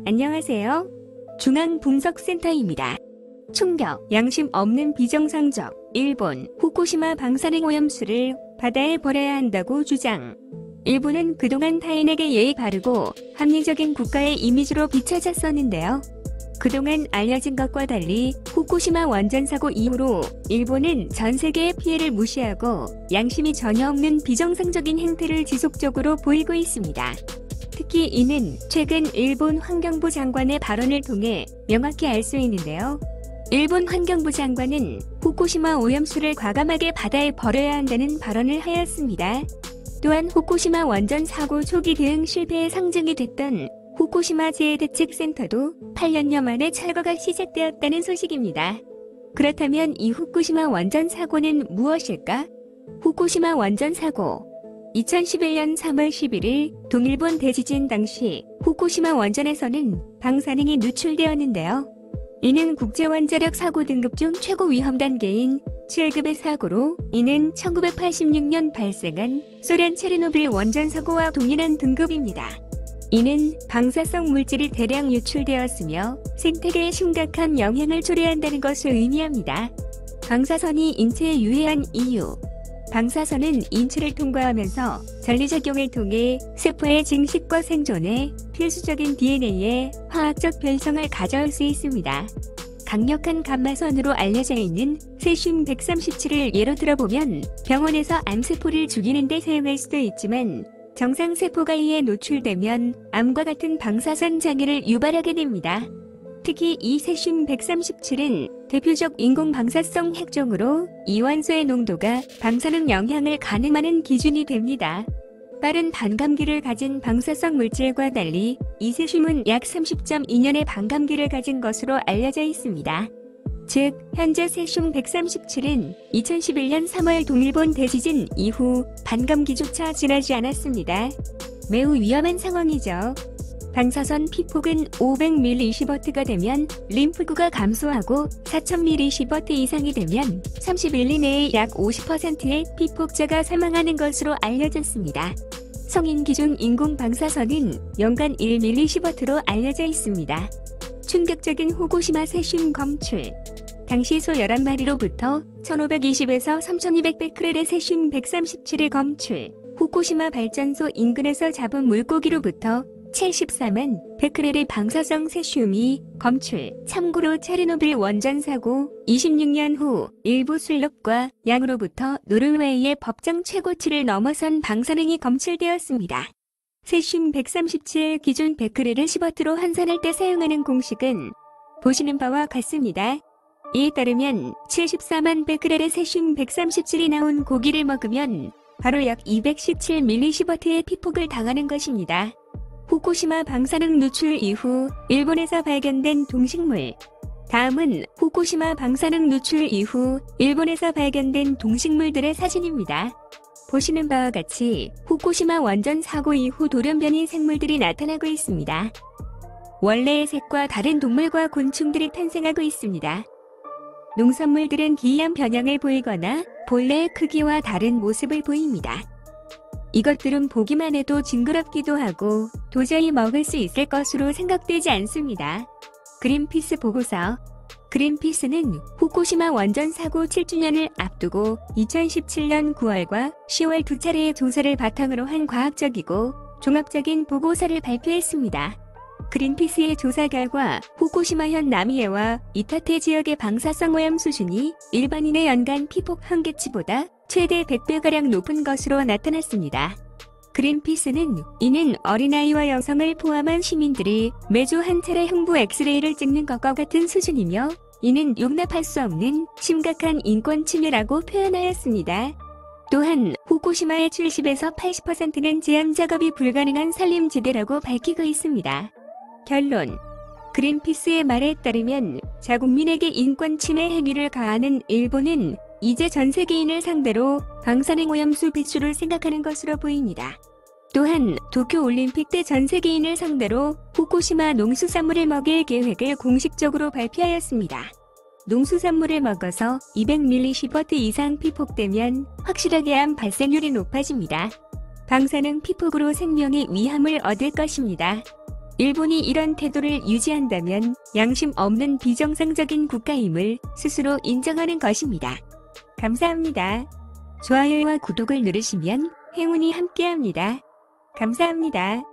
안녕하세요. 중앙분석센터입니다. 충격, 양심 없는 비정상적, 일본, 후쿠시마 방사능 오염수를 바다에 버려야 한다고 주장. 일본은 그동안 타인에게 예의 바르고 합리적인 국가의 이미지로 비춰졌었는데요. 그동안 알려진 것과 달리 후쿠시마 원전 사고 이후로 일본은 전 세계의 피해를 무시하고 양심이 전혀 없는 비정상적인 행태를 지속적으로 보이고 있습니다. 특히 이는 최근 일본 환경부 장관의 발언을 통해 명확히 알 수 있는데요. 일본 환경부 장관은 후쿠시마 오염수를 과감하게 바다에 버려야 한다는 발언을 하였습니다. 또한 후쿠시마 원전 사고 초기 대응 실패의 상징이 됐던 후쿠시마 재해대책센터도 8년여 만에 철거가 시작되었다는 소식입니다. 그렇다면 이 후쿠시마 원전 사고는 무엇일까? 후쿠시마 원전 사고 2011년 3월 11일 동일본 대지진 당시 후쿠시마 원전에서는 방사능이 누출되었는데요. 이는 국제원자력 사고 등급 중 최고 위험 단계인 7급의 사고로 이는 1986년 발생한 소련 체르노빌 원전 사고와 동일한 등급입니다. 이는 방사성 물질이 대량 유출되었으며 생태계에 심각한 영향을 초래한다는 것을 의미합니다. 방사선이 인체에 유해한 이유. 방사선은 인체를 통과하면서 전리작용을 통해 세포의 증식과 생존에 필수적인 DNA의 화학적 변성을 가져올 수 있습니다. 강력한 감마선으로 알려져 있는 세슘 137을 예로 들어보면 병원에서 암세포를 죽이는 데 사용할 수도 있지만 정상세포가 이에 노출되면 암과 같은 방사선 장애를 유발하게 됩니다. 특히 이 세슘 137은 대표적 인공 방사성 핵종으로 이 원소의 농도가 방사능 영향을 가늠하는 기준이 됩니다. 빠른 반감기를 가진 방사성 물질과 달리 이 세슘은 약 30.2년의 반감기를 가진 것으로 알려져 있습니다. 즉, 현재 세슘 137은 2011년 3월 동일본 대지진 이후 반감기조차 지나지 않았습니다. 매우 위험한 상황이죠. 방사선 피폭은 500mV 되면 림프구가 감소하고 4000mV 이상이 되면 31일 내에 약 50%의 피폭자가 사망하는 것으로 알려졌습니다. 성인 기준 인공 방사선은 연간 1mV로 알려져 있습니다. 충격적인 후쿠시마 세슘 검출. 당시 소 11마리로부터 1520에서 3200베크렐의 세슘 137을 검출. 후쿠시마 발전소 인근에서 잡은 물고기로부터 74만 베크렐의 방사성 세슘이 검출. 참고로 체르노빌 원전 사고 26년 후 일부 술록과 양으로부터 노르웨이의 법정 최고치를 넘어선 방사능이 검출되었습니다. 세슘 137 기준 베크렐을 10W로 환산할 때 사용하는 공식은 보시는 바와 같습니다. 이에 따르면 74만 베크렐의 세슘 137이 나온 고기를 먹으면 바로 약 217mV/의 피폭을 당하는 것입니다. 후쿠시마 방사능 누출 이후 일본에서 발견된 동식물. 다음은 후쿠시마 방사능 누출 이후 일본에서 발견된 동식물들의 사진입니다. 보시는 바와 같이 후쿠시마 원전 사고 이후 돌연변이 생물들이 나타나고 있습니다. 원래의 색과 다른 동물과 곤충들이 탄생하고 있습니다. 농산물들은 기이한 변형을 보이거나 본래의 크기와 다른 모습을 보입니다. 이것들은 보기만 해도 징그럽기도 하고 도저히 먹을 수 있을 것으로 생각되지 않습니다. 그린피스 보고서. 그린피스는 후쿠시마 원전 사고 7주년을 앞두고 2017년 9월과 10월 두 차례의 조사를 바탕으로 한 과학적이고 종합적인 보고서를 발표했습니다. 그린피스의 조사 결과 후쿠시마현 남해와 이타테 지역의 방사성 오염 수준이 일반인의 연간 피폭 한계치보다 최대 100배가량 높은 것으로 나타났습니다. 그린피스는 이는 어린아이와 여성을 포함한 시민들이 매주 한 차례 흉부 엑스레이를 찍는 것과 같은 수준이며 이는 용납할 수 없는 심각한 인권 침해라고 표현하였습니다. 또한 후쿠시마의 70에서 80%는 제한 작업이 불가능한 산림지대라고 밝히고 있습니다. 결론. 그린피스의 말에 따르면 자국민에게 인권 침해 행위를 가하는 일본은 이제 전 세계인을 상대로 방사능 오염수 배출을 생각하는 것으로 보입니다. 또한 도쿄올림픽 때 전 세계인을 상대로 후쿠시마 농수산물을 먹일 계획을 공식적으로 발표하였습니다. 농수산물을 먹어서 200mV 이상 피폭되면 확실하게 암 발생률이 높아집니다. 방사능 피폭으로 생명의 위험을 얻을 것입니다. 일본이 이런 태도를 유지한다면 양심 없는 비정상적인 국가임을 스스로 인정하는 것입니다. 감사합니다. 좋아요와 구독을 누르시면 행운이 함께합니다. 감사합니다.